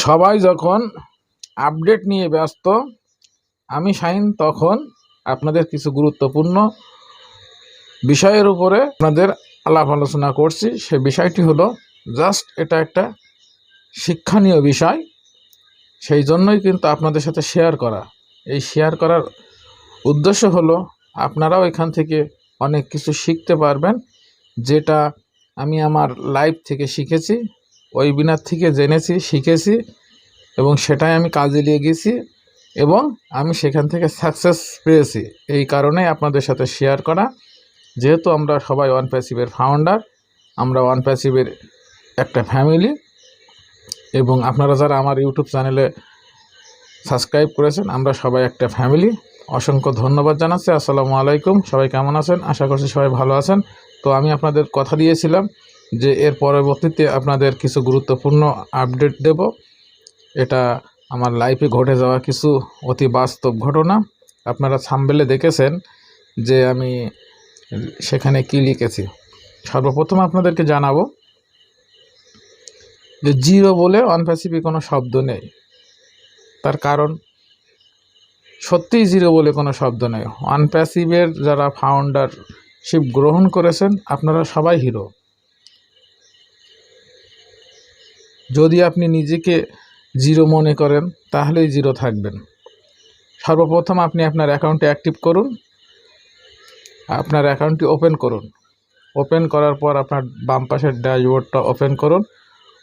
সবাই যখন আপডেট নিয়ে ব্যস্ত, আমি শাহিন তখন আপনাদের কিছু গুরুত্বপূর্ণ বিষয়ের উপরে আপনাদের আলাপ আলোচনা করছি। সে বিষয়টি হলো জাস্ট এটা একটা শিক্ষণীয় বিষয়, সেই জন্যই কিন্তু আপনাদের সাথে শেয়ার করা। এই শেয়ার করার উদ্দেশ্য হলো আপনারাও এখান থেকে অনেক কিছু শিখতে পারবেন, যেটা আমি আমার লাইফ থেকে শিখেছি, ওয়েবিনার থেকে জেনেছি, শিখেছি এবং সেটাই আমি কাজে লেগেছি এবং আমি সেখান থেকে সাকসেস পেয়েছি। এই কারণেই আপনাদের সাথে শেয়ার করা। যেহেতু আমরা সবাই অনপ্যাসিভের ফাউন্ডার, আমরা অনপ্যাসিভের একটা ফ্যামিলি এবং আপনারা যারা আমার ইউটিউব চ্যানেলে সাবস্ক্রাইব করেছেন, আমরা সবাই একটা ফ্যামিলি। অসংখ্য ধন্যবাদ জানাচ্ছি। আসসালামু আলাইকুম। সবাই কেমন আছেন? আশা করছি সবাই ভালো আছেন। তো আমি আপনাদের কথা দিয়েছিলাম যে এর পরবর্তীতে আপনাদের কিছু গুরুত্বপূর্ণ আপডেট দেব। এটা আমার লাইফে ঘটে যাওয়া কিছু অতি বাস্তব ঘটনা। আপনারা থাম্বনেলে দেখেছেন যে আমি সেখানে কি লিখেছি। সর্বপ্রথম আপনাদেরকে জানাবো যে জিরো বলে অনপ্যাসিভে কোনো শব্দ নেই। তার কারণ সত্যিই জিরো বলে কোনো শব্দ নেই। অনপ্যাসিভের যারা ফাউন্ডারশিপ গ্রহণ করেছেন আপনারা সবাই হিরো। যদি আপনি নিজেকে জিরো মনে করেন তাহলেই জিরো থাকবেন। সর্বপ্রথম আপনি আপনার অ্যাকাউন্টটি অ্যাক্টিভ করুন, আপনার অ্যাকাউন্টটি ওপেন করুন। ওপেন করার পর আপনার বাম পাশের ড্যাশবোর্ডটা ওপেন করুন।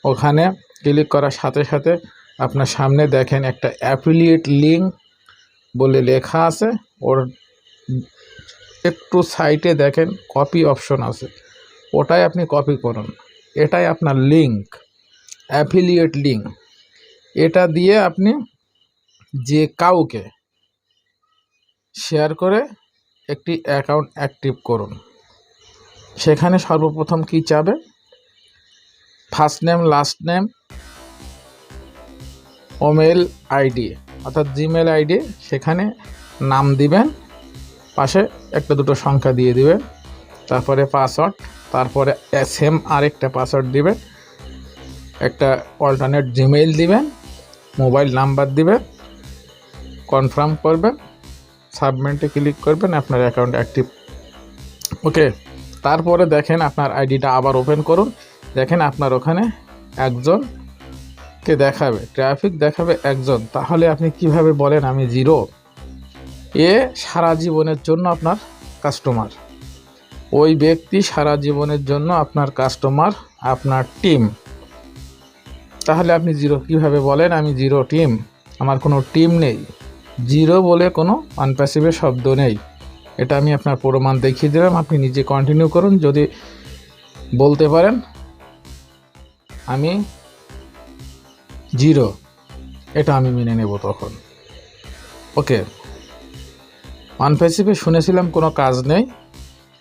ওখানে ক্লিক করার সাথে সাথে আপনার সামনে দেখেন একটা অ্যাফিলিয়েট লিঙ্ক বলে লেখা আছে, ওর একটু সাইটে দেখেন কপি অপশন আছে, ওটাই আপনি কপি করুন। এটাই আপনার লিঙ্ক, অ্যাফিলিয়েট লিঙ্ক। এটা দিয়ে আপনি যে কাউকে শেয়ার করে একটি অ্যাকাউন্ট অ্যাক্টিভ করুন। সেখানে সর্বপ্রথম কি চাবে? First name, last name, email ID অর্থাৎ জিমেল আইডি, সেখানে নাম দিবেন, পাশে একটা দুটো সংখ্যা দিয়ে দিবেন, তারপরে পাসওয়ার্ড, তারপরে সেম আরেকটা পাসওয়ার্ড দিবেন, একটা অল্টারনেট জিমেইল দিবেন, মোবাইল নাম্বার দিবেন, কনফার্ম করবেন, সাবমিটে ক্লিক করবেন, আপনার অ্যাকাউন্ট অ্যাক্টিভ। ওকে, তারপরে দেখেন আপনার আইডিটা আবার ওপেন করুন। দেখেন আপনার ওখানে একজনকে দেখাবে, ট্রাফিক দেখাবে একজন। তাহলে আপনি কিভাবে বলেন আমি জিরো? এ সারা জীবনের জন্য আপনার কাস্টমার, ওই ব্যক্তি সারা জীবনের জন্য আপনার কাস্টমার, আপনার টিম। তাহলে আপনি জিরো কিভাবে বলেন আমি জিরো টিম? আমার কোনো টিম নেই। জিরো বলে কোনো অনপ্যাসিভের শব্দ নেই। এটা আমি আপনার প্রমাণ দেখিয়ে দিলাম। আপনি নিজে কন্টিনিউ করুন। যদি বলতে পারেন আমি জিরো, এটা আমি মেনে নেব তখন। ওকে, অনপ্যাসিভে শুনেছিলাম কোনো কাজ নেই,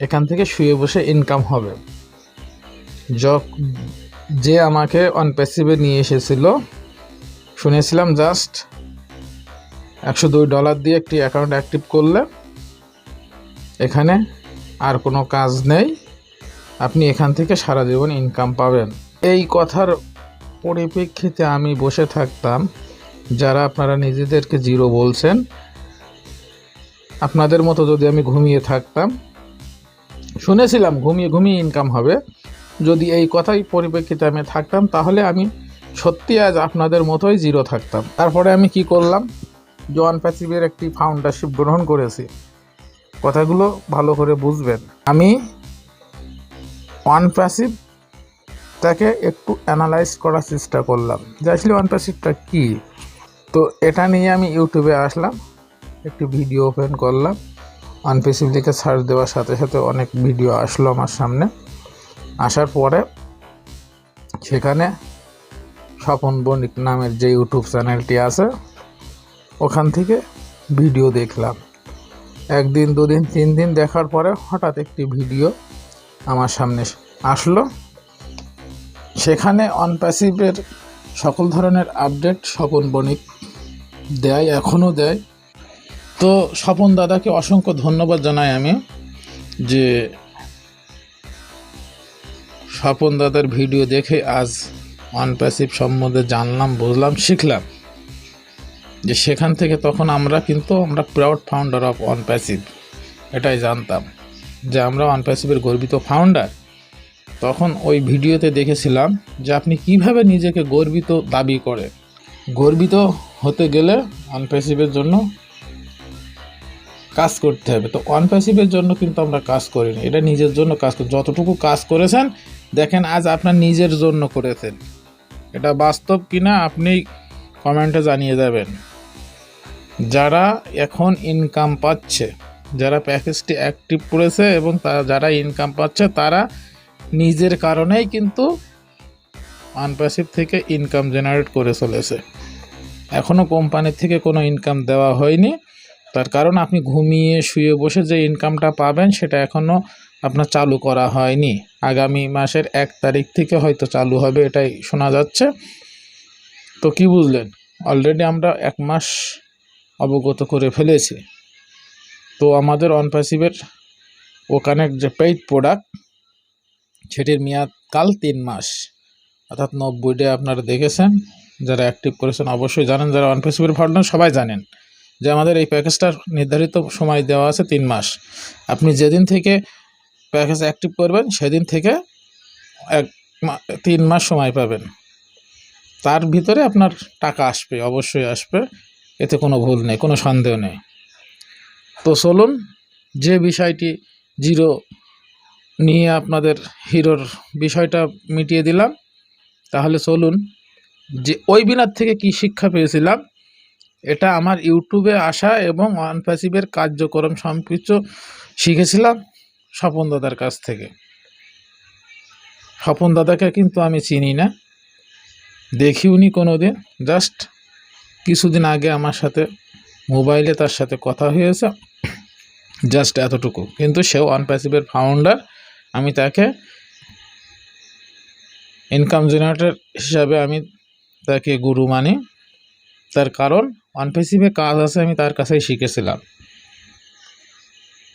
এখান থেকে শুয়ে বসে ইনকাম হবে। যে আমাকে অনপ্যাসিভে নিয়ে এসেছিল শুনেছিলাম জাস্ট $102 দিয়ে একটি অ্যাকাউন্ট অ্যাক্টিভ করলে এখানে আর কোনো কাজ নেই, আপনি এখান থেকে সারা জীবন ইনকাম পাবেন। এই কথার পরিপ্রেক্ষিতে আমি বসে থাকতাম, যারা আপনারা নিজেদেরকে জিরো বলছেন, আপনাদের মতো যদি আমি ঘুমিয়ে থাকতাম, শুনেছিলাম ঘুমিয়ে ঘুমিয়ে ইনকাম হবে, যদি এই কথাই পরিপ্রেক্ষিতে আমি থাকতাম তাহলে আমি সত্যি আজ আপনাদের মতোই জিরো থাকতাম। তারপরে আমি কি করলাম, যে অনপ্যাসিভের একটি ফাউন্ডারশিপ গ্রহণ করেছি। কথাগুলো ভালো করে বুঝবেন। আমি অনপ্যাসিভটাকে একটু অ্যানালাইজ করার চেষ্টা করলাম যে আসলে অনপ্যাসিভটা কী। তো এটা নিয়ে আমি ইউটিউবে আসলাম, একটি ভিডিও ওপেন করলাম, অনপ্যাসিভ লিখে সার্চ দেওয়ার সাথে সাথে অনেক ভিডিও আসলো আমার সামনে। আসার পরে সেখানে স্বপন বণিক নামের যে ইউটিউব চ্যানেলটি আছে ওখান থেকে ভিডিও দেখলাম। একদিন, দুদিন, 3 দিন দেখার পরে হঠাৎ একটি ভিডিও আমার সামনে আসলো। সেখানে অনপ্যাসিভের সকল ধরনের আপডেট স্বপন বণিক দেয়, এখনও দেয়। তো স্বপন দাদাকে অসংখ্য ধন্যবাদ জানাই আমি, যে স্বপন দাদার ভিডিও দেখে আজ অনপ্যাসিভ সম্বন্ধে জানলাম, বুঝলাম, শিখলাম, যে সেখান থেকে তখন আমরা প্রাউড ফাউন্ডার অফ অনপ্যাসিভ, এটাই জানতাম যে আমরা অনপ্যাসিভের গর্বিত ফাউন্ডার। তখন ওই ভিডিওতে দেখেছিলাম যে আপনি কিভাবে নিজেকে গর্বিত দাবি করে। গর্বিত হতে গেলে অনপ্যাসিভের জন্য কাজ করতে হবে। তো অনপ্যাসিভের জন্য কিন্তু আমরা কাজ করিনি, এটা নিজের জন্য কাজ করি। যতটুকু কাজ করেছেন দেখেন আজ আপনার নিজের জন্য করেছেন, এটা বাস্তব কিনা আপনি কমেন্টে জানিয়ে যাবেন। যারা এখন ইনকাম পাচ্ছে, যারা প্যাকেজটি অ্যাক্টিভ করেছে এবং যারা ইনকাম পাচ্ছে, তারা নিজের কারণেই কিন্তু অনপ্যাসিভ থেকে ইনকাম জেনারেট করে চলেছে। এখনও কোম্পানির থেকে কোনো ইনকাম দেওয়া হয়নি, তার কারণ আপনি ঘুমিয়ে শুয়ে বসে যে ইনকামটা পাবেন সেটা এখনও আপনার চালু করা হয়নি। আগামী মাসের 1 তারিখ থেকে হয়তো চালু হবে, এটাই শোনা যাচ্ছে। তো কি বুঝলেন, অলরেডি আমরা 1 মাস অবগত করে ফেলেছি। তো আমাদের অনপ্যাসিভের ও-কানেক্ট যে পেইড প্রোডাক্ট, সেটির মেয়াদকাল 3 মাস, অর্থাৎ 90 ডে। আপনারা দেখেছেন, যারা অ্যাক্টিভ করেছেন অবশ্যই জানেন, যারা অনপ্যাসিভের ফাউন্ডার সবাই জানেন যে আমাদের এই প্যাকেজটার নির্ধারিত সময় দেওয়া আছে 3 মাস। আপনি যেদিন থেকে প্যাকেজ অ্যাক্টিভ করবেন সেদিন থেকে 3 মাস সময় পাবেন। তার ভিতরে আপনার টাকা আসবে, অবশ্যই আসবে, এতে কোনো ভুল নেই, কোনো সন্দেহ নেই। তো চলুন, যে বিষয়টি জিরো নিয়ে আপনাদের হিরোর বিষয়টা মিটিয়ে দিলাম, তাহলে চলুন যে ওয়েবিনার থেকে কি শিক্ষা পেয়েছিলাম, এটা আমার ইউটিউবে আসা এবং অনপ্যাসিভের কার্যক্রম সম্পৃক্ত শিখেছিলাম স্বপন দাদার কাছ থেকে। স্বপন দাদাকে কিন্তু আমি চিনি না, দেখিওনি কোনো দিন, জাস্ট কিছুদিন আগে আমার সাথে মোবাইলে তার সাথে কথা হয়েছে, জাস্ট এতটুকু। কিন্তু সেও অনপ্যাসিভের ফাউন্ডার, আমি তাকে ইনকাম জেনারেটর হিসাবে আমি তাকে গুরু মানি। তার কারণ অনপ্যাসিভে কাজ আছে আমি তার কাছেই শিখেছিলাম।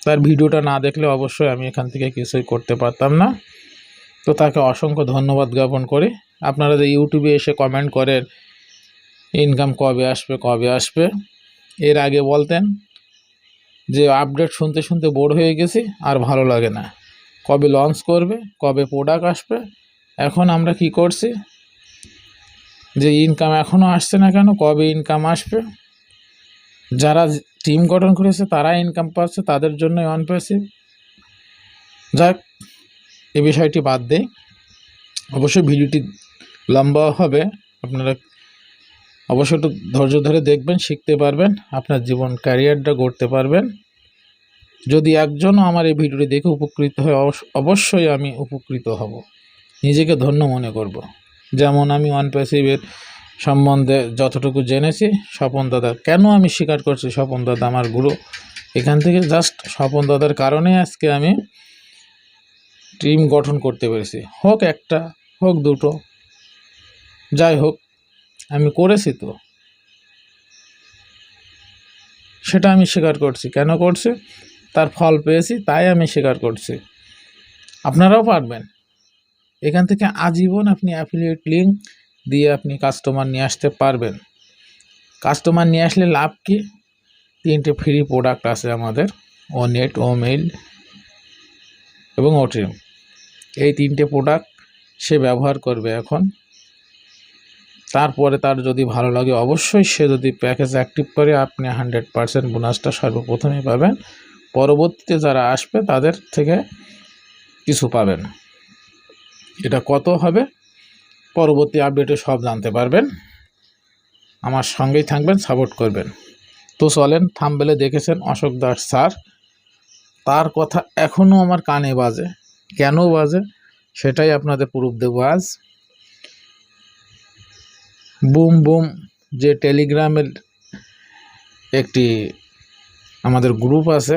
তার ভিডিওটা না দেখলে অবশ্যই আমি এখান থেকে কিছুই করতে পারতাম না। তো তাকে অসংখ্য ধন্যবাদ জ্ঞাপন করি। আপনারা যে ইউটিউবে এসে কমেন্ট করেন ইনকাম কবে আসবে কবে আসবে, এর আগে বলতেন যে আপডেট শুনতে শুনতে বোর হয়ে গেছি, আর ভালো লাগে না, কবে লঞ্চ করবে, কবে প্রোডাক্ট আসবে। এখন আমরা কি করছি, যে ইনকাম এখনও আসছে না কেন, কবে ইনকাম আসবে। যারা টিম গঠন করেছে তারা ইনকাম পাচ্ছে, তাদের জন্য অনপ্যাসিভ। যাক, এই বিষয়টি বাদ দেই, অবশ্যই ভিডিওটি লম্বা হবে, আপনারা অবশ্যই একটু ধৈর্য ধরে দেখবেন, শিখতে পারবেন, আপনার জীবন ক্যারিয়ারটা গড়তে পারবেন। যদি একজনও আমার এই ভিডিওটি দেখে উপকৃত হয়, অবশ্যই আমি উপকৃত হব, নিজেকে ধন্য মনে করব। যেমন আমি অনপ্যাসিভের সম্বন্ধে যতটুকু জেনেছি, স্বপন দাদা, কেন আমি স্বীকার করছি স্বপন দাদা আমার গুরু, এখান থেকে জাস্ট স্বপন দাদার কারণে আজকে আমি টিম গঠন করতে পেরেছি। হোক একটা, হোক দুটো, যাই হোক, আমি করেছি, তো সেটা আমি স্বীকার করছি। কেন করছি, তার ফল পেয়েছি, তাই আমি স্বীকার করছি। আপনারাও পারবেন, এখান থেকে আজীবন আপনি অ্যাফিলিয়েট লিঙ্ক দিয়ে আপনি কাস্টমার নিয়ে আসতে পারবেন। কাস্টমার নিয়ে আসলে লাভ কি, 3টে ফ্রি প্রোডাক্ট আছে আমাদের, ওনেট, ওমেইল এবং ওটিএম। এই 3টে প্রোডাক্ট সে ব্যবহার করবে এখন, তারপরে তার যদি ভালো লাগে অবশ্যই সে যদি প্যাকেজ অ্যাক্টিভ করে আপনি 100% বোনাসটা সর্বপ্রথমেই পাবেন। পরবর্তীতে যারা আসবে তাদের থেকে কিছু পাবেন। এটা কত হবে পরবর্তী আপডেটে সব জানতে পারবেন। আমার সঙ্গেই থাকবেন, সাপোর্ট করবেন। তো চলেন, থাম্বনেলে দেখেছেন অশোক দাস স্যার, তার কথা এখনও আমার কানে বাজে। কেন বাজে সেটাই আপনাদের প্রুফ দেবো আজ। বুম বুম যে টেলিগ্রামের একটি আমাদের গ্রুপ আছে,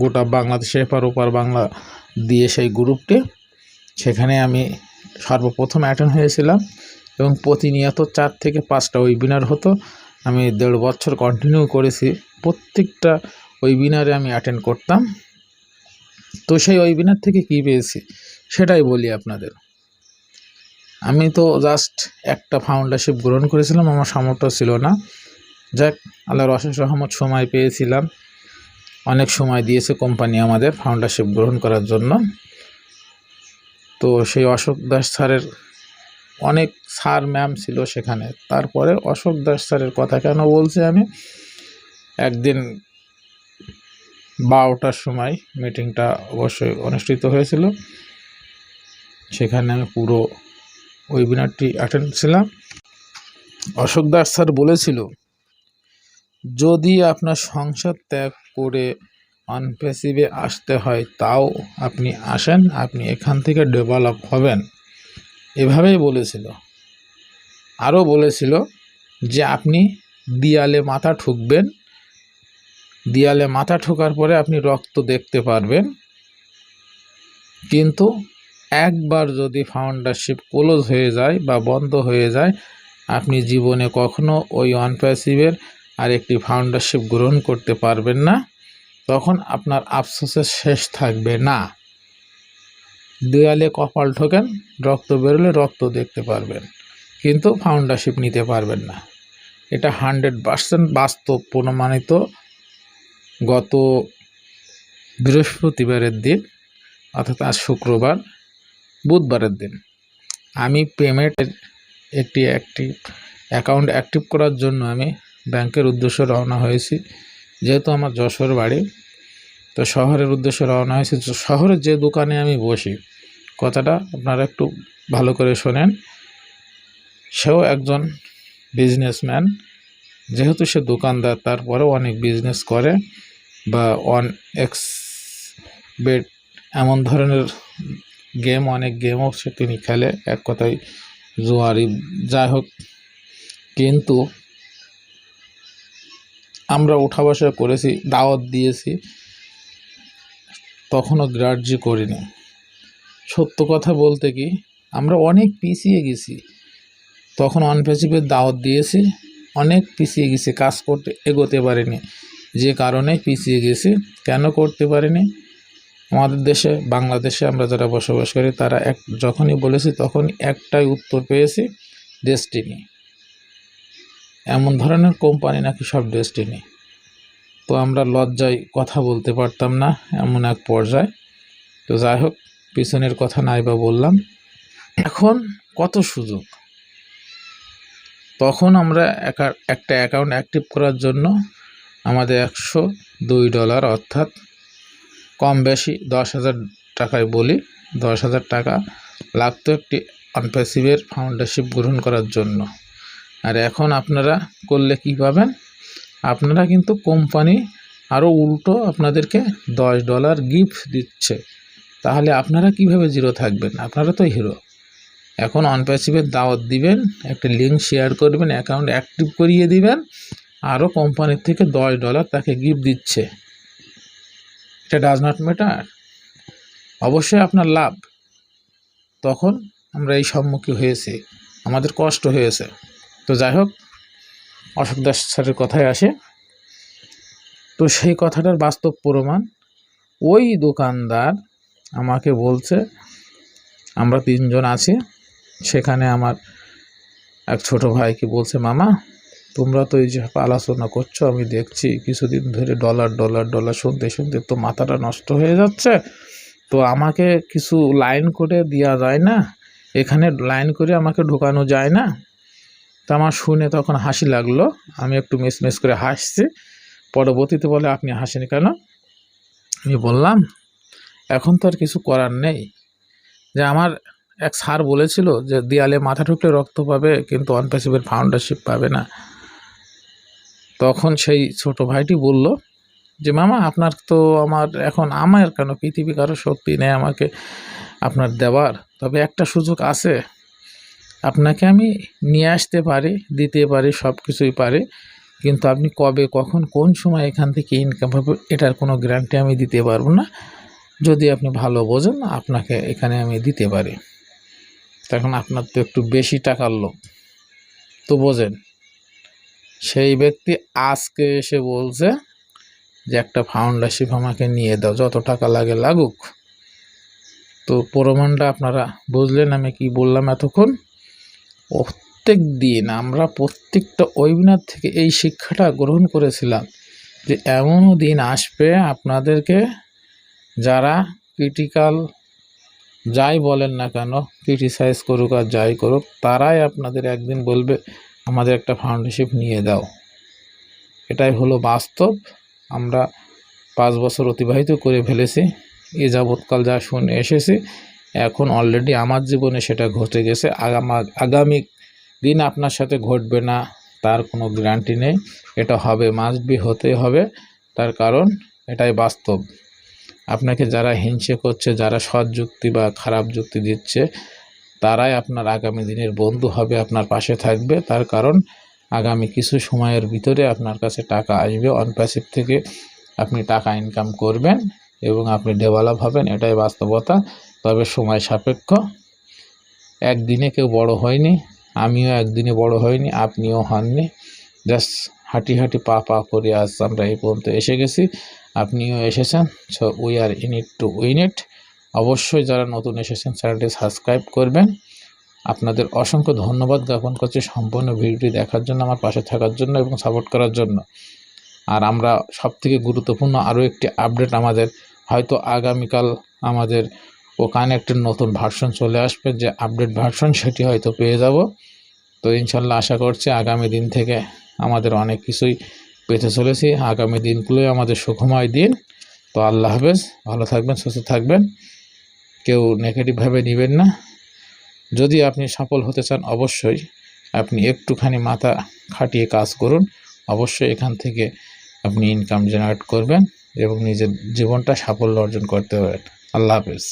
গোটা বাংলাদেশে এপার ওপার বাংলা দিয়ে সেই গ্রুপটি, সেখানে আমি সর্বপ্রথম অ্যাটেন্ড হয়েছিলাম এবং প্রতিনিয়ত 4 থেকে 5টা ওয়েবিনার হতো। আমি 1.5 বছর কন্টিনিউ করেছি, প্রত্যেকটা ওয়েবিনারে আমি অ্যাটেন্ড করতাম। তো সেই ওয়েবিনার থেকে কী পেয়েছি সেটাই বলি আপনাদের। আমি তো জাস্ট একটা ফাউন্ডারশিপ গ্রহণ করেছিলাম, আমার সামর্থ্য ছিল না। যাক, আল্লাহর অশেষ রহমত, সময় পেয়েছিলাম, অনেক সময় দিয়েছে কোম্পানি আমাদের ফাউন্ডারশিপ গ্রহণ করার জন্য। তো সেই অশোক দাস স্যারের অনেক স্যার ম্যাম ছিল সেখানে। তারপরে অশোক দাস স্যারের কথা কেন বলছি, আমি একদিন 12টার সময় মিটিংটা অবশ্যই অনুষ্ঠিত হয়েছিল, সেখানে আমি পুরো ওয়েবিনারটি অ্যাটেন্ড ছিলাম। অশোক দাস স্যার বলেছিল, যদি আপনার সংসার ত্যাগ করে অনপ্যাসিভে আসতে হয় তাও আপনি আসেন, আপনি এখান থেকে ডেভেলপ হবেন, এভাবেই বলেছিল। আরও বলেছিল যে আপনি দেয়ালে মাথা ঠুকবেন, দেয়ালে মাথা ঠোকার পরে আপনি রক্ত দেখতে পারবেন, কিন্তু একবার যদি ফাউন্ডারশিপ ক্লোজ হয়ে যায় বা বন্ধ হয়ে যায়, আপনি জীবনে কখনো ওই অনপ্যাসিভের আরেকটি ফাউন্ডারশিপ গ্রহণ করতে পারবেন না, তখন আপনার আফসোসের শেষ থাকবে না। দেয়ালে কপাল ঠোকেন, রক্ত বেরোলে রক্ত দেখতে পারবেন, কিন্তু ফাউন্ডারশিপ নিতে পারবেন না। এটা 100% বাস্তব প্রমাণিত। গত বৃহস্পতিবারের দিন, অর্থাৎ আজ শুক্রবার, বুধবারের দিন আমি পেমেন্টের একটি অ্যাকাউন্ট অ্যাক্টিভ করার জন্য আমি ব্যাংকের উদ্দেশ্যে রওনা হয়েছি। যেহেতু আমার যশোর বাড়ি, তো শহরের উদ্দেশ্যে রওনা হয়েছি। শহরের যে দোকানে আমি বসি, কথাটা আপনারা একটু ভালো করে শোনেন, সেও একজন বিজনেসম্যান। যেহেতু সে দোকানদার, তারপরেও অনেক বিজনেস করে, বা এক্স বেট এমন ধরনের গেম, অনেক গেমও সে তিনি খেলে, এক কথায় জুয়ারি, যাই হোক। কিন্তু আমরা উঠা বসা করেছি, দাওয়াত দিয়েছি, তখনও গ্রাহ্য করিনি। সত্য কথা বলতে কি, আমরা অনেক পিছিয়ে গেছি। তখন অনপ্যাসিভের দাওয়াত দিয়েছি, অনেক পিছিয়ে গেছি, কাজ করতে এগোতে পারিনি। যে কারণে পিছিয়ে গেছি, কেন করতে পারিনি, আমাদের দেশে, বাংলাদেশে আমরা যারা বসবাস করি, তারা যখনই বলেছি তখনই একটাই উত্তর পেয়েছি, ডেস্টিনি। এমন ধরনের কোম্পানি নাকি সব ডেস্টিনি। তো আমরা লজ্জায় কথা বলতে পারতাম না, এমন এক পর্যায়ে। তো যাই হোক, পিছনের কথা নাই বা বললাম। এখন কত সুযোগ। তখন আমরা একটা অ্যাকাউন্ট অ্যাক্টিভ করার জন্য আমাদের $102, অর্থাৎ কম বেশি 10,000 টাকায় বলি, 10,000 টাকা লাগতো একটি অনপ্যাসিভের ফাউন্ডারশিপ গ্রহণ করার জন্য। আর এখন আপনারা করলে কি পাবেন, আপনারা কিন্তু কোম্পানি আরও উল্টো আপনাদেরকে $10 গিফট দিচ্ছে। তাহলে আপনারা কিভাবে জিরো থাকবেন? আপনারা তো হিরো। এখন অনপ্যাসিভের দাওয়াত দিবেন, একটা লিঙ্ক শেয়ার করবেন, অ্যাকাউন্ট অ্যাক্টিভ করিয়ে দিবেন, আরও কোম্পানির থেকে $10 তাকে গিফট দিচ্ছে। এটা ডাজ নট ম্যাটার, অবশ্যই আপনার লাভ। তখন আমরা এই সম্মুখীন হয়েছি, আমাদের কষ্ট হয়েছে। তো যাই হোক, অশোক দাস স্যারের কথায় আসে। তো সেই কথাটার বাস্তব প্রমাণ, ওই দোকানদার আমাকে বলছে, আমরা 3 জন আছি সেখানে, আমার এক ছোট ভাইকে বলছে, মামা তোমরা তো এই যে আলোচনা করছো, আমি দেখছি কিছুদিন ধরে ডলার ডলার ডলার শুনতে শুনতে তো মাথাটা নষ্ট হয়ে যাচ্ছে, তো আমাকে কিছু লাইন করে দেওয়া যায় না, এখানে লাইন করে আমাকে ঢোকানো যায় না? তো আমার শুনে তখন হাসি লাগলো, আমি একটু মিসমিস করে হাসছি। পরবর্তীতে বলে, আপনি হাসেন কেন? আমি বললাম, এখন তো আর কিছু করার নেই, যে আমার এক স্যার বলেছিল যে দেয়ালে মাথা ঠুকলে রক্ত পাবে, কিন্তু অনপ্যাসিভের ফাউন্ডারশিপ পাবে না। তখন সেই ছোট ভাইটি বলল যে, মামা আপনার তো আমার কেন, পৃথিবী কারো শক্তি নেই আমাকে আপনার দেওয়ার, তবে একটা সুযোগ আছে, আপনাকে আমি নিয়ে আসতে পারি, দিতে পারি, সব কিছুই পারি, কিন্তু আপনি কবে, কখন, কোন সময় এখান থেকে ইনকাম হবে, এটার কোনো গ্যারান্টি আমি দিতে পারবো না। যদি আপনি ভালো বোঝেন, আপনাকে এখানে আমি দিতে পারি। তখন আপনার তো একটু বেশি টাকার লোক, তো বোঝেন। সেই ব্যক্তি আজকে এসে বলছে যে একটা ফাউন্ডারশিপ আমাকে নিয়ে দাও, যত টাকা লাগে লাগুক। তো প্রমাণটা আপনারা বুঝলেন আমি কি বললাম এতক্ষণ। প্রত্যেক দিন আমরা প্রত্যেকটা ওয়েবিনার থেকে এই শিক্ষাটা গ্রহণ করেছিলাম যে এমনও দিন আসবে আপনাদেরকে যারা ক্রিটিক্যাল যাই বলেন না কেন, ক্রিটিসাইজ করুক আর যাই করুক, তারাই আপনাদের একদিন বলবে আমাদের একটা ফাউন্ডারশিপ নিয়ে দাও। এটাই হলো বাস্তব। আমরা 5 বছর অতিবাহিত করে ফেলেছি, এ যাবৎকাল যা শুনে এসেছি, এখন অলরেডি আমার জীবনে সেটা ঘটে গেছে। আগামী দিন আপনার সাথে ঘটবে না তার কোনো গ্যারান্টি নেই। এটা হবে, মাস্ট বি, হতে হবে, তার কারণ এটাই বাস্তব। আপনাকে যারা হিংসে করছে, যারা সৎ যুক্তি বা খারাপ যুক্তি দিচ্ছে, তারাই আপনার আগামী দিনের বন্ধু হবে, আপনার পাশে থাকবে। তার কারণ আগামী কিছু সময়ের ভিতরে আপনার কাছে টাকা আসবে, অনপ্যাসিভ থেকে আপনি টাকা ইনকাম করবেন এবং আপনি ডেভেলপ হবেন, এটাই বাস্তবতা। তবে সময় সাপেক্ষ। একদিনে কেউ বড় হয়নি, আমিও একদিনে বড় হয়নি, আপনিও হননি। জাস্ট হাঁটি হাঁটি পা পা করে আজ আমরা এই পর্যন্ত এসে গেছি, আপনিও এসেছেন। So we are in it to win ইট। অবশ্যই যারা নতুন এসেছেন চ্যানেলটি সাবস্ক্রাইব করবেন। আপনাদের অসংখ্য ধন্যবাদ জ্ঞাপন করছি সম্পূর্ণ ভিডিওটি দেখার জন্য, আমার পাশে থাকার জন্য এবং সাপোর্ট করার জন্য। আর আমরা সবথেকে গুরুত্বপূর্ণ আরও একটি আপডেট, আমাদের হয়তো আগামীকাল আমাদের কানেক্টের নতুন ভার্সন চলে আসবে, যে আপডেট ভার্সন সেটি হয়তো পেয়ে যাব। তো ইনশাল্লাহ আশা করছি আগামী দিন থেকে আমাদের অনেক কিছুই পেতে চলেছি। আগামী দিনগুলোই আমাদের সুখময় দিন। তো আল্লাহ হাফেজ, ভালো থাকবেন, সুস্থ থাকবেন, কেউ নেগেটিভভাবে নেবেন না। যদি আপনি সফল হতে চান অবশ্যই আপনি একটুখানি মাথা খাটিয়ে কাজ করুন, অবশ্যই এখান থেকে আপনি ইনকাম জেনারেট করবেন এবং নিজের জীবনটা সাফল্য অর্জন করতে পারবেন। আল্লাহ হাফেজ।